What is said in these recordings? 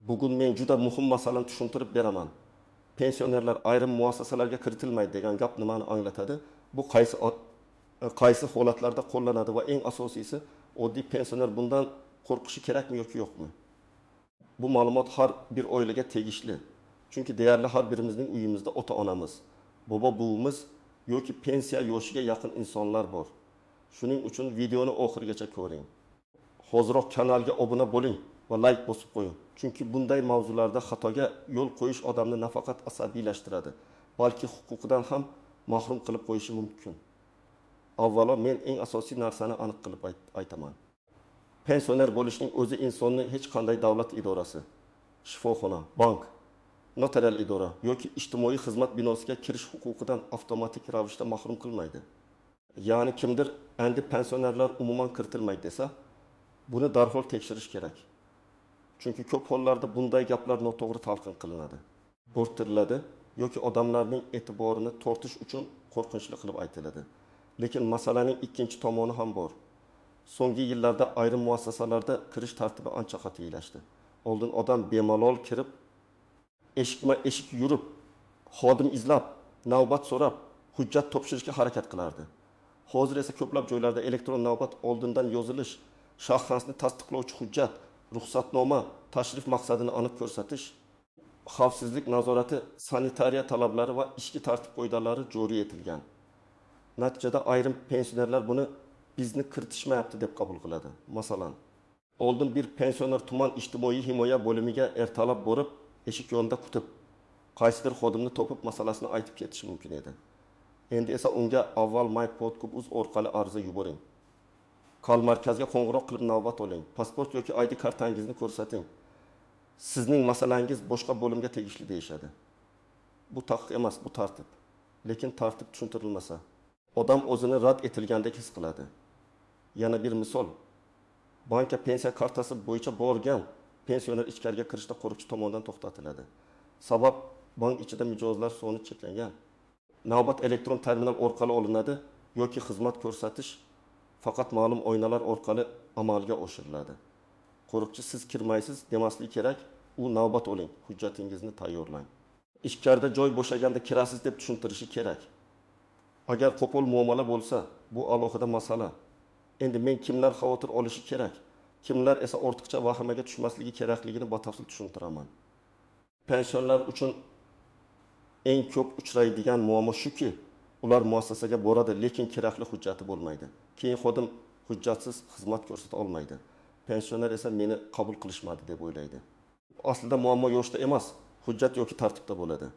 Bugun men juda muhim masalani tushuntirib beraman. Pensionerlar ayrim muassasalarga kiritilmaydi degan gap nimani anglatadi? Bu qaysi holatlarda qo'llanadi va eng asosiysi oddiy pensioner bundan qo'rqishi kerakmi yoki yo'qmi? Bu ma'lumot har bir oilaga tegishli. Chunki deyarli har birimizning uyimizda ota-onamiz, bobo-buvimiz yoki pensiya yoshiga yaqin insonlar bor. Shuning uchun videoni oxirigacha ko'ring. Hoziroq kanalga obuna bo'ling va like bosib qo'ying. Chunki bunday mavzularda xatoga yo'l qo'yish odamni nafaqat asabiylashtiradi, balki huquqidan ham mahrum qilib qo'yishi mumkin. Avvalo men eng asosiy narsani aniq qilib aytaman. Pensioner bo'lishning o'zi insonni hech qanday davlat idorasi, shifoxona, bank, notarial idora yoki ijtimoiy xizmat binosiga kirish huquqidan avtomatik ravishda mahrum qilmaydi. Ya'ni kimdir endi pensionerlar umuman kiritilmaydi desa, buni darhol tekshirish kerak. Chunki ko'p hollarda bunday gaplar noto'g'ri talqin qilinadi, bo'rttiriladi yoki odamlarning e'tiborini tortish uchun qo'rqinchli qilib aytiladi. Lekin masalaning ikkinchi tomoni ham bor. So'nggi yillarda ayrim muassasalarda kirish tartibi ancha qat'iylashdi. Oldin odam bemalol kirib, eshikma-eshik yurib, xodim izlab, navbat so'rab, hujjat topshirishga harakat qilardi. Hozir esa ko'plab joylarda elektron navbat oldindan yozilish, shaxsni tasdiqlovchi hujjat, ruxsatnoma, tashrif maqsadini aniq ko'rsatish, xavfsizlik nazorati, sanitariya talablari va ichki tartib qoidalari joriy etilgan. Natijada ayrim pensionerlar buni bizni kiritishmayapti deb qabul qiladi. Masalan, oldin bir pensioner tuman ijtimoiy himoya bo'limiga ertalab borib, eshik yonida kutib, qaysidir xodimni topib masalasini aytib ketishi mumkin edi. Endi esa unga avval mypodcub.uz orqali ariza yuboring. Kal markazga qo'ng'iroq qilib navbat oling. Pasport yoki ID kartangizni ko'rsating. Sizning masalangiz boshqa bo'limga tegishli deyishadi. Bu taqiq emas, bu tartib. Lekin tartib tushuntirilmasa, odam o'zini rad etilgandek his qiladi. Yana bir misol. Banka pensiya kartasi bo'yicha borgan pensioner ichkariga kirishda qo'riqchi tomonidan to'xtatiladi. Sabab bank ichida mijozlar soni cheklangan. Navbat elektron terminal orqali olinadi yoki xizmat ko'rsatish faqat ma'lum oynalar orqali amalga oshiriladi. Qo'riqchi siz kirmaysiz demasligi kerak, u navbat oling, hujjatingizni tayyorlang. Ichkarida joy bo'shaganda kirasiz deb tushuntirishi kerak. Agar qo'pol muomala bo'lsa, bu alohida masala. Endi men kimlar xavotir olishi kerak, kimlar esa ortiqcha vahimaga tushmasligi kerakligini batafsil tushuntiraman. Pensionerlar uchun eng ko'p uchraydigan muammo shuki, ular muassasaga boradi, lekin kerakli hujjati bo'lmaydi. Keyin xodim hujjatsiz xizmat ko'rsata olmaydi. Pensioner esa meni qabul qilishmadi deb o'ylaydi. Aslida muammo yoshda emas, hujjat yoki tartibda bo'ladi.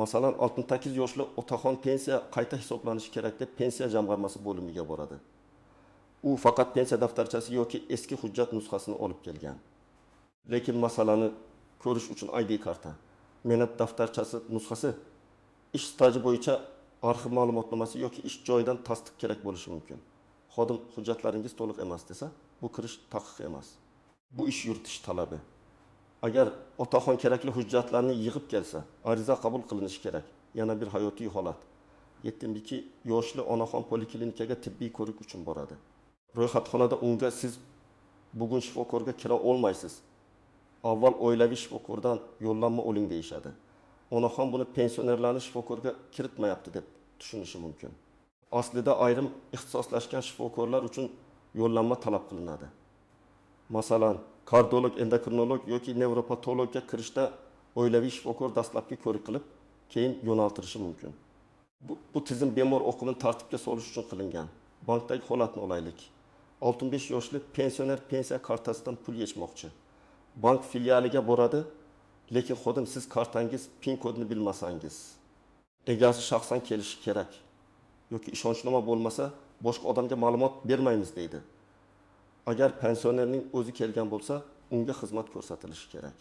Masalan, 68 yoshli otaxon pensiya qayta hisoblanishi kerak deb pensiya jamg'armasi bo'limiga boradi. U faqat pensiya daftarchasi yoki eski hujjat nusxasini olib kelgan. Lekin masalani ko'rish uchun ID karta, mehnat daftarchasi nusxasi, ish staji bo'yicha arxiv ma'lumotnomasi yoki ish joyidan tasdiq kerak bo'lishi mumkin. Xodim hujjatlaringiz to'liq emas desa, bu kirish taqiq emas. Bu ish yuritish talabi. Agar otaxon kerakli hujjatlarni yig'ib kelsa, ariza qabul qilinishi kerak. Yana bir hayotiy holat. 72 yoshli onaxon poliklinikaga tibbiy ko'rik uchun boradi. Ro'yxatxonada unga siz bugun shifokorga kira olmaysiz. Avval oilaviy shifokordan yo'llanma oling deyishadi. Onaxon buni pensionerlarni shifokorga kiritmayapti deb tushunishi mumkin. Aslida ayrim ixtisoslashgan shifokorlar uchun yo'llanma talab qilinadi. Masalan, kardiolog, endokrinolog yoki nevropatologga kirishda oilaviy shifokor dastlabki ko'rik qilib, keyin yo'naltirishi mumkin. Bu tizim bemor oqimini tartibga solish uchun qilingan. Bankdagi holatni olaylik. 65 yoshli pensioner pensiya kartasidan pul yechmoqchi. Bank filialiga boradi, lekin xodim siz kartangiz PIN kodini bilmasangiz, egasi shaxsan kelishi kerak yoki ishonchnoma bo'lmasa, boshqa odamga ma'lumot bermaymiz deydi. Agar pensionerning o'zi kelgan bo'lsa, unga xizmat ko'rsatilishi kerak.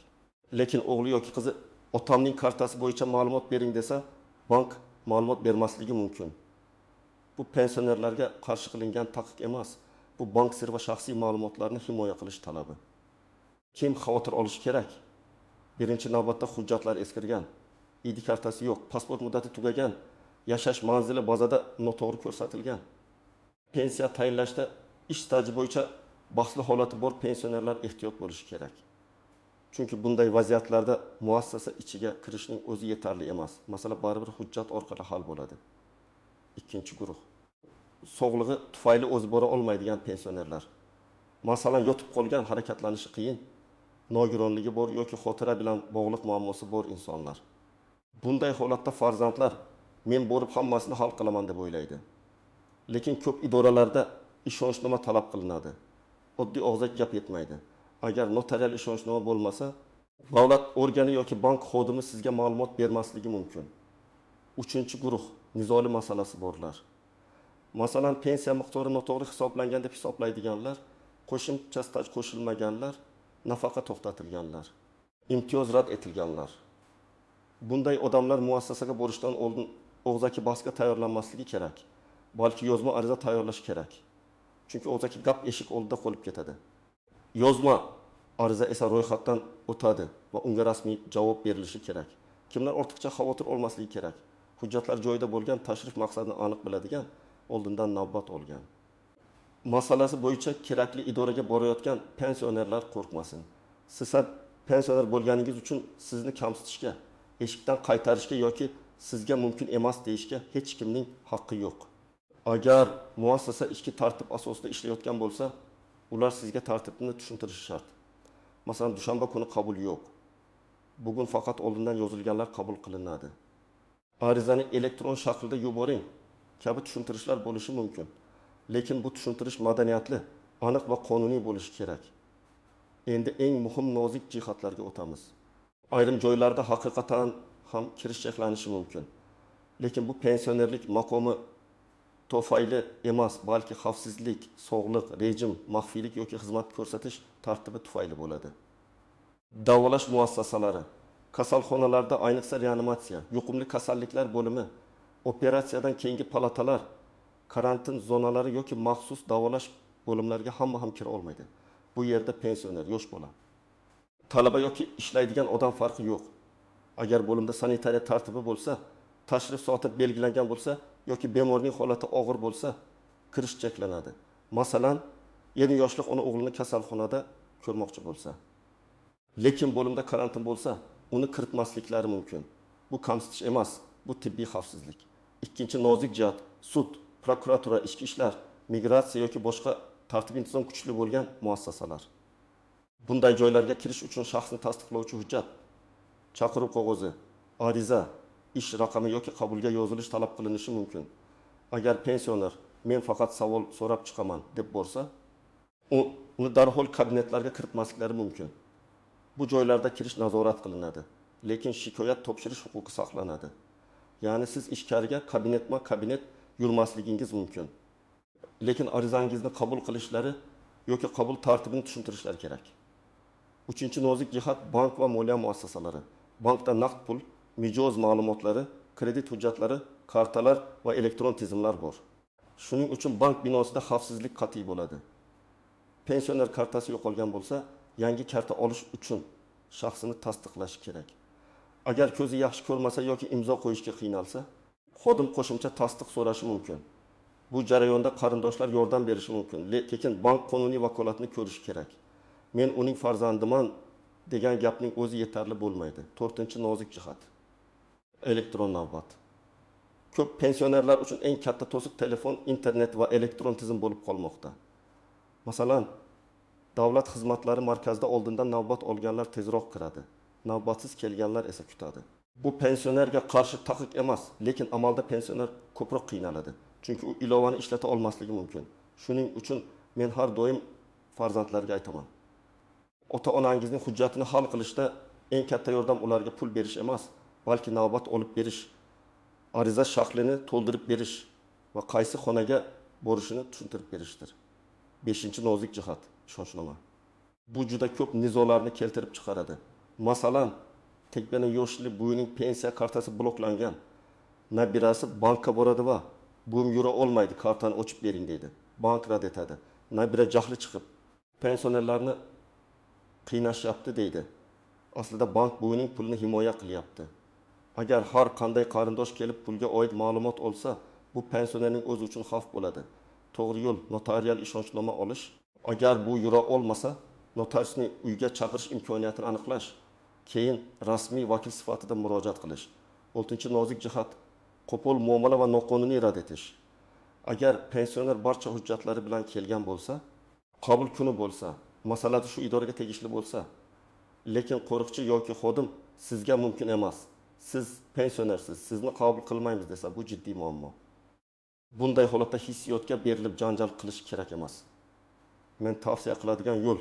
Lekin o'g'li yoki qizi otamning kartasi bo'yicha ma'lumot bering desa, bank ma'lumot bermasligi mumkin. Bu pensionerlarga qarshi qilingan taqiq emas, bu bank sir va shaxsiy ma'lumotlarni himoya qilish talabi. Kim xavotir olishi kerak? Birinchi navbatda hujjatlar eskirgan, ID kartasi yo'q, pasport muddati tugagan, yashash manzili bazada noto'g'ri ko'rsatilgan. Pensiya tayinlashda ish staji bo'yicha bahsli holati bor pensionerlar ehtiyot bo'lishi kerak. Chunki bunday vaziyatlarda muassasa ichiga kirishning o'zi yetarli emas. Masala baribir hujjat orqali hal bo'ladi. Ikkinchi guruh. Sog'lig'i tufayli o'zi bora olmaydigan pensionerlar. Masalan, yotib qolgan, harakatlanishi qiyin, nogironligi bor yoki xotira bilan bog'liq muammosi bor insonlar. Bunday holatda farzandlar men borib hammasini hal qilaman deb o'ylaydi. Lekin ko'p idoralarda ishonchnoma talab qilinadi. Oddiy og'zaki gap yetmaydi. Agar notarial ishonchnoma bo'lmasa, davlat organi yoki bank xodimi sizga ma'lumot bermasligi mumkin. Uchinchi guruh nizoli masalasi borlar. Masalan, pensiya miqdori noto'g'ri hisoblangan deb hisoblaydiganlar, qo'shimcha staj qo'shilmaganlar, nafaqa to'xtatilganlar, imtiyoz rad etilganlar. Bunday odamlar muassasaga borishdan oldin og'zaki bahsga tayyorlanmasligi kerak. Balki yozma ariza tayyorlash kerak. Chunki og'zaki gap eshik oldida qolib ketadi. Yozma ariza esa ro'yxatdan o'tadi va unga rasmiy javob berilishi kerak. Kimlar ortiqcha xavotir olmasligi kerak. Hujjatlar joyida bo'lgan, tashrif maqsadini aniq biladigan, oldindan navbat olgan. Masalasi bo'yicha kerakli idoraga borayotgan pensionerlar qo'rqmasin. Siz pensioner bo'lganingiz uchun sizni kamsitishga, eshikdan qaytarishga yoki sizga mumkin emas deyishga hech kimning haqqi yo'q. Agar muassasa ichki tartib asosida ishlayotgan bo'lsa, ular sizga tartibni tushuntirishi shart. Masalan, dushanba kuni qabul yo'q. Bugun faqat oldindan yozilganlar qabul qilinadi. Arizani elektron shaklda yuboring kabi tushuntirishlar bo'lishi mumkin. Lekin bu tushuntirish madaniyatli, aniq va qonuniy bo'lishi kerak. Endi eng muhim nozik jihatlarga o'tamiz. Ayrim joylarda haqiqatan ham kirish cheklanishi mumkin. Lekin bu pensionerlik maqomi tufayli emas, balki xavfsizlik, sog'liq, rejim, maxfiylik yoki xizmat ko'rsatish tartibi tufayli bo'ladi. Davolash muassasalari, kasalxonalarda ayniqsa reanimatsiya, yuqumli kasalliklar bo'limi, operatsiyadan keyingi palatalar, karantin zonalari yoki maxsus davolash bo'limlariga hamma ham kira olmaydi. Bu yerda pensioner, yosh bola, talaba yoki ishlaydigan odam farqi yo'q. Agar bo'limda sanitariya tartibi bo'lsa, tashrif soati belgilangan bo'lsa yoki bemorning holati og'ir bo'lsa, kirish cheklanadi. Masalan, 7 yoshli ona o'g'lini kasalxonada ko'rmoqchi bo'lsa, lekin bo'limda karantin bo'lsa, uni kiritmasliklari mumkin. Bu kamsitish emas, bu tibbiy xavfsizlik. Ikkinchi nozik jihat, sud, prokuratura, ichki ishlar, migratsiya yoki boshqa tartib-intizom kuchli bo'lgan muassasalar. Bunday joylarga kirish uchun shaxsni tasdiqlovchi hujjat, chaqiruv qog'ozi, ariza, ish raqami yoki qabulga yozilish talab qilinishi mumkin. Agar pensioner men faqat savol so'rab chiqaman deb borsa, uni darhol kabinetlarga kiritmasliklari mumkin. Bu joylarda kirish nazorat qilinadi, lekin shikoyat topshirish huquqi saqlanadi. Ya'ni siz ichkariga kabinetma-kabinet yurmasligingiz mumkin. Lekin arizangizni qabul qilishlari yoki qabul tartibini tushuntirishlari kerak. Uchinchi nozik jihat bank va moliya muassasalari. Bankda naqd pul, mijoz ma'lumotlari, kredit hujjatlari, kartalar va elektron tizimlar bor. Shuning uchun bank binosida xavfsizlik qat'iy bo'ladi. Pensioner kartasi yo'qolgan bo'lsa, yangi karta olish uchun shaxsini tasdiqlash kerak. Agar ko'zi yaxshi ko'rmasa yoki imzo qo'yishga qiynalsa, xodim qo'shimcha tasdiq so'rashi mumkin. Bu jarayonda qarindoshlar yordam berishi mumkin, lekin bank qonuniy vakolatini ko'rishi kerak. Men uning farzandiman degan gapning o'zi yetarli bo'lmaydi. 4-nozik jihat. Elektron navbat. Ko'p pensionerlar uchun eng katta to'siq telefon, internet va elektron tizim bo'lib qolmoqda. Masalan, davlat xizmatlari markazida oldindan navbat olganlar tezroq kiradi. Navbatsiz kelganlar esa kutadi. Bu pensionerga qarshi taqiq emas, lekin amalda pensioner ko'proq qiynaladi. Chunki u ilovani ishlata olmasligi mumkin. Shuning uchun men har doim farzandlarga aytaman. Ota-onangizning hujjatini hal qilishda eng katta yordam ularga pul berish emas, balki navbat olib berish, ariza shaklini to'ldirib berish va qaysi xonaga borishini tushuntirib berishdir. 5-nozik jihat, ishonchnoma. Bu juda ko'p nizolarni keltirib chiqaradi. Masalan, tekbani yoshli buvining pensiya kartasi bloklangan. Nabirasi bankka boradi va buvim yura olmaydi, kartani ochib bering deydi. Bank rad etadi. Nabira jahli chiqib pensionerlarni qiynashyapti deydi. Aslida bank buvining pulini himoya qilyapti. Agar har qanday qarindosh kelib pulga oid ma'lumot olsa, bu pensionerning o'zi uchun xavf bo'ladi. To'g'ri yo'l notarial ishonchnoma olish. Agar bu yura olmasa, notariusning uyga chaqirish imkoniyatini aniqlash, keyin rasmiy vakil sifatida murojaat qilish. 6 nozik jihat qo'pol muomala va noqonuniy rad etish. Agar pensioner barcha hujjatlari bilan kelgan bo'lsa, qabul kuni bo'lsa, masalada shu idoraga tegishli bo'lsa, lekin qo'riqchi yoki xodim sizga mumkin emas, siz pensionersiz, sizni qabul qilmaymiz desa, bu jiddiy muammo. Bunday holatda hissiyotga berilib janjal qilish kerak emas. Men tavsiya qiladigan yo'l,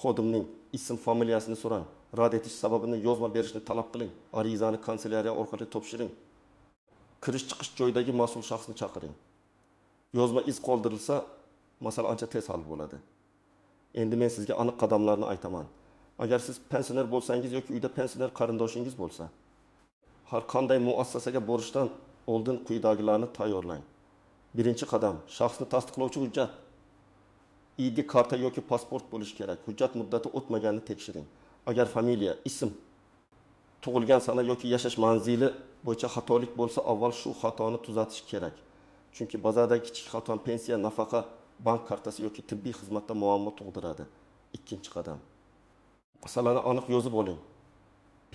xodimning ism familiyasini so'rang, rad etish sababini yozma berishni talab qiling, arizani kanselyariya orqali topshiring. Kirish chiqish joyidagi mas'ul shaxsni chaqiring. Yozma iz qoldirilsa, masala ancha tez hal bo'ladi. Endi men sizga aniq qadamlarni aytaman. Agar siz pensioner bo'lsangiz yoki uyda pensioner qarindoshingiz bo'lsa, har qanday muassasaga borishdan oldin quyidagilarni tayyorlang. Birinchi qadam, shaxsni tasdiqlovchi hujjat. ID karta yoki pasport bo'lishi kerak. Hujjat muddati o'tmaganini tekshiring. Agar familiya, ism, tug'ilgan sana yoki yashash manzili bo'yicha xatolik bo'lsa, avval shu xatoni tuzatish kerak. Chunki bazadagi kichik xato pensiya, nafaqa, bank kartasi yoki tibbiy xizmatda muammo tug'diradi. Ikkinchi qadam. Masalani aniq yozib oling.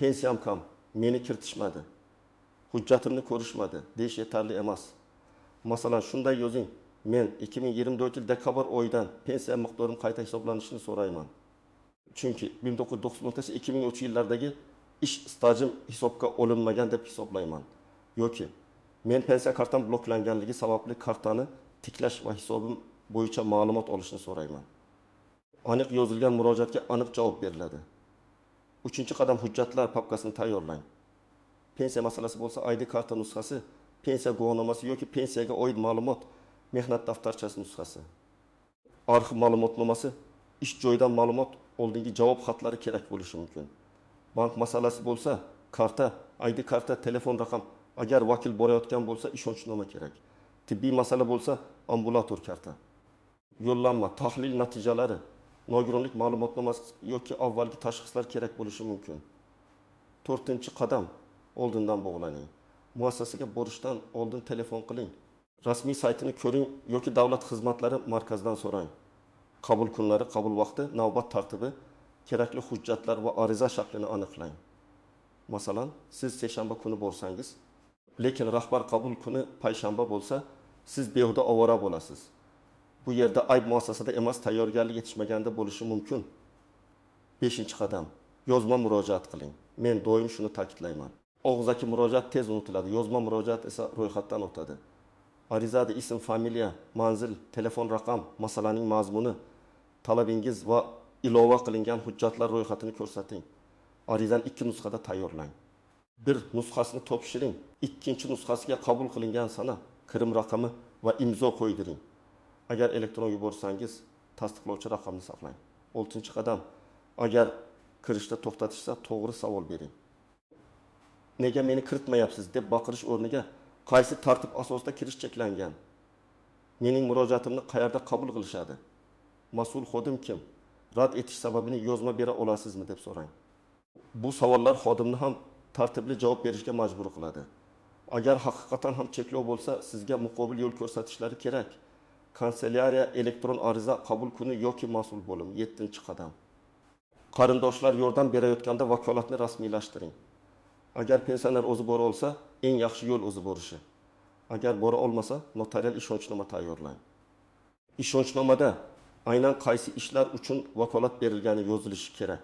Pensiyam kam, meni kiritishmadi. Hujjatimni ko'rishmadi, deyish yetarli emas. Masalan, shunday yozing. Men 2024 yil dekabr oyidan pensiya miqdorim qayta hisoblanishini so'rayman. Chunki 1990-2003 yillardagi ish stajim hisobga olinmagan deb hisoblayman. Yoki men pensiya kartam bloklanganligi sababli kartani tiklash va hisobim bo'yicha ma'lumot olishni so'rayman. Aniq yozilgan murojaatga aniq javob beriladi. 3-qadam hujjatlar papkasini tayyorlang. Pensiya masalasi bo'lsa, ID karta nusxasi, pensiya guvohnomasi yoki pensiyaga oid ma'lumot, mehnat daftarchasi nusxasi. Arxiv ma'lumotnomasi, ish joyidan ma'lumot, oldingi javob xatlari kerak bo'lishi mumkin. Bank masalasi bo'lsa, karta, ID karta, telefon raqam, agar vakil borayotgan bo'lsa, ishonchnoma kerak. Tibbiy masala bo'lsa, ambulator karta. Yo'llanma, tahlil natijalari, nogironlik ma'lumotnomasi yoki avvalgi tashxislar kerak bo'lishi mumkin. 4-qadam, oldindan bog'laning. Muassasaga borishdan oldin telefon qiling. Rasmiy saytini ko'ring yoki davlat xizmatlari markazidan so'rang. Qabul kunlari, qabul vaqti, navbat tartibi, kerakli hujjatlar va ariza shaklini aniqlang. Masalan, siz seshanba kuni borsangiz, lekin rahbar qabul kuni payshanba bo'lsa, siz behuda ovora bo'lasiz. Bu yerda ayb muassasada emas, tayyorgarlik yetishmaganda bo'lishi mumkin. 5-qadam, yozma murojaat qiling. Men doim shuni ta'kidlayman. Og'zaki murojaat tez unutiladi, yozma murojaat esa ro'yxatdan o'tadi. Arizada ism, familiya, manzil, telefon raqam, masalaning mazmuni, talabingiz va ilova qilingan hujjatlar ro'yxatini ko'rsating. Arizani 2 nusxada tayyorlang. Bir nusxasini topshiring. Ikkinchi nusxasiga qabul qilingan sana, kirim raqami va imzo qo'ydiring. Agar elektron yuborsangiz, tasdiqlovchi raqamni saqlang. 6-qadam, agar kirishda to'xtatishsa, to'g'ri savol bering. Nega meni kiritmayapsiz deb baqirish o'rniga, qaysi tartib asosida kirish cheklangan? Mening murojaatimni qayerda qabul qilishadi? Mas'ul xodim kim? Rad etish sababini yozma bera olasizmi deb so'rang. Bu savollar xodimni ham tartibli javob berishga majbur qiladi. Agar haqiqatan ham cheklov bo'lsa, sizga muqobil yo'l ko'rsatishlari kerak. Kanselyariya elektron ariza qabul kuni yoki mas'ul bo'lim. 7-qadam. Qarindoshlar yordam berayotganda vakolatni rasmiylashtiring. Agar pensioner o'zi bora olsa, eng yaxshi yo'l o'zi borishi. Agar bora olmasa, notarial ishonchnoma tayyorlang. Ishonchnomada aynan qaysi ishlar uchun vakolat berilgani yozilishi kerak.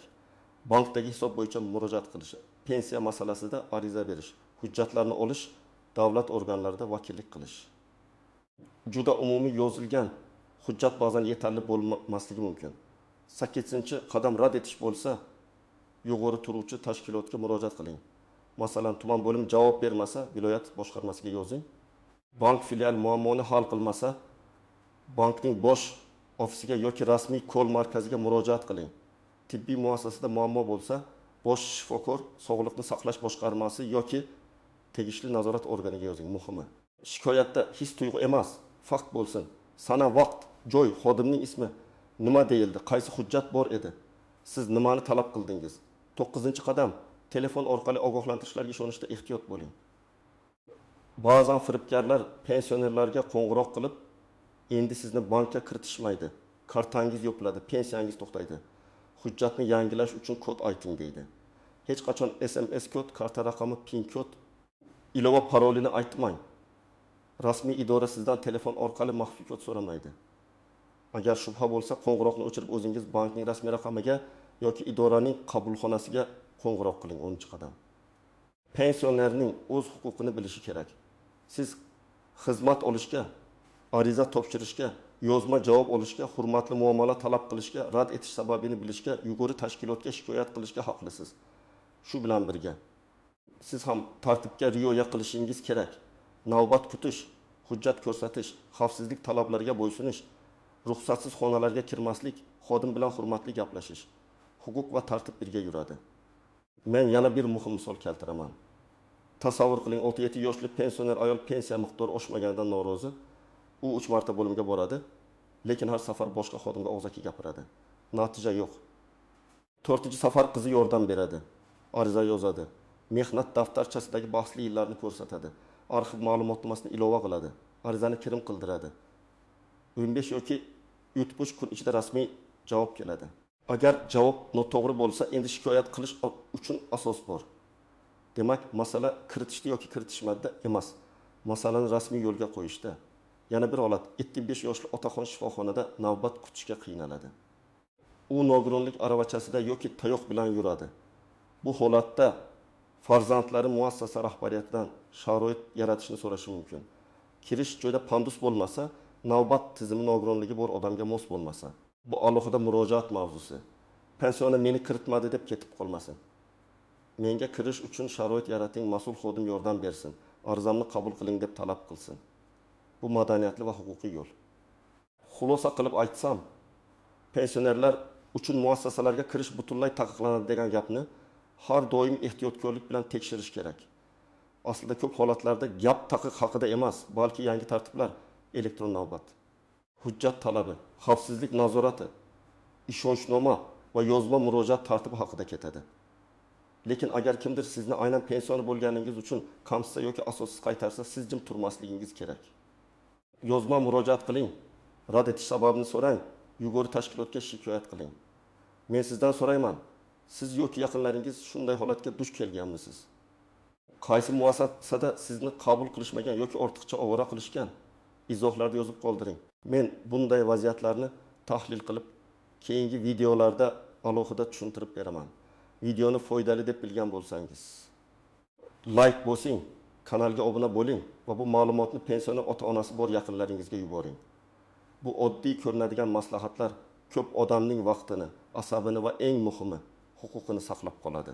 Bankdagi hisob bo'yicha murojaat qilish, pensiya masalasida ariza berish, hujjatlarni olish, davlat organlarida vakillik qilish. Juda umumiy yozilgan hujjat ba'zan yetarli bo'lmasligi mumkin. 8-qadam rad etish bo'lsa, yuqori turuvchi tashkilotga murojaat qiling. Masalan, tuman bo'lim javob bermasa, viloyat boshqarmasiga yozing. Bank filial muammoni hal qilmasa, bankning bosh ofisiga yoki rasmiy kol markaziga murojaat qiling. Tibbiy muassasada muammo bo'lsa, bosh shifokor, sog'liqni saqlash boshqarmasi yoki tegishli nazorat organiga yozing. Muhimi, shikoyatda his tuyg'u emas, fakt bo'lsin. Sana, vaqt, joy, xodimning ismi, nima deyildi, qaysi hujjat bor edi, siz nimani talab qildingiz. 9-qadam, telefon orqali ogohlantirishlarga ishonishda ehtiyot bo'ling. Ba'zan firibgarlar pensionerlarga qo'ng'iroq qilib, endi sizni bankka kiritishmaydi, Kartangiz yo'qladi, pensiyangiz to'xtaydi. Hujjatni yangilash uchun kod ayting deydi. Hech qachon SMS kod, karta raqami, PIN kod, ilova parolini aytmang. Rasmiy idora sizdan telefon orqali maxfiy kod so'ramaydi. Agar shubha bo'lsa, qo'ng'iroqni o'chirib o'zingiz bankning rasmiy raqamiga yoki idoraning qabulxonasiga qo'ng'iroq qiling 10-qadam. Pensionerning o'z huquqini bilishi kerak. Siz xizmat olishga, ariza topshirishga, yozma javob olishga, hurmatli muomala talab qilishga, rad etish sababini bilishga, yuqori tashkilotga shikoyat qilishga haqlisiz. Shu bilan birga siz ham tartibga rioya qilishingiz kerak. Navbat kutish, hujjat ko'rsatish, xavfsizlik talablariga bo'ysunish, ruxsatsiz xonalarga kirmaslik, xodim bilan hurmatli gaplashish, huquq va tartib birga yuradi. Men yana bir muhim misol keltiraman. Tasavvur qiling, 37 yoshli pensioner ayol pensiya miqdori oshmaganidan norozi. U 3 marta bo'limga boradi, lekin har safar boshqa xodimga og'zaki gapiradi. Natija yo'q. 4-safar qizi yordam beradi, ariza yozadi, mehnat daftarchasidagi bahsli yillarni ko'rsatadi, arxiv ma'lumotnomasini ilova qiladi, arizani kirim qildiradi. 15 yoki 3 kun ichida rasmiy javob keladi. Agar javob noto'g'ri bo'lsa, endi shikoyat qilish uchun asos bor. Demak, masala kiritishda yoki kiritishmada emas, masalani rasmiy yo'lga qo'yishda. Yana bir holat, 75 yoshli otaxon shifoxonada navbat kutishga qiynaladi. U nogironlik aravachasida yoki tayoq bilan yuradi. Bu holatda farzandlari muassasa rahbariyatidan sharoit yaratishni so'rashi mumkin. Kirish joyda pandus bo'lmasa, navbat tizimi nogironligi bor odamga mos bo'lmasa, bu alohida murojaat mavzusi. Pensioner meni kiritmadi deb ketib qolmasin. Menga kirish uchun sharoit yarating, mas'ul xodim yordam bersin, arizamni qabul qiling deb talab qilsin. Bu madaniyatli va huquqiy yo'l. Xulosa qilib aytsam, pensionerlar uchun muassasalarga kirish butunlay taqiqlanadi degan gapni har doim ehtiyotkorlik bilan tekshirish kerak. Aslida ko'p holatlarda gap taqiq haqida emas, balki yangi tartiblar, elektron navbat, hujjat talabi, xavfsizlik nazorati, ishonchnoma va yozma murojaat tartibi haqida ketadi. Lekin agar kimdir sizni aynan pensioner bo'lganingiz uchun kamsitsa yoki asossiz qaytarsa, siz jim turmasligingiz kerak. Yozma murojaat qiling, rad etish sababini so'rang, yuqori tashkilotga shikoyat qiling. Men sizdan so'rayman, siz yoki yaqinlaringiz shunday holatga duch kelganmisiz? Qaysi muassasada sizni qabul qilishmagan yoki ortiqcha ovora qilishgan? Izohlarda yozib qoldiring. Men bunday vaziyatlarni tahlil qilib, keyingi videolarda alohida tushuntirib beraman. Videoni foydali deb bilgan bo'lsangiz, like bosing, kanalga obuna bo'ling va bu ma'lumotni pensioner ota-onasi bor yaqinlaringizga yuboring. Bu oddiy ko'rinadigan maslahatlar ko'p odamning vaqtini, asabini va eng muhimi, huquqini saqlab qoladi.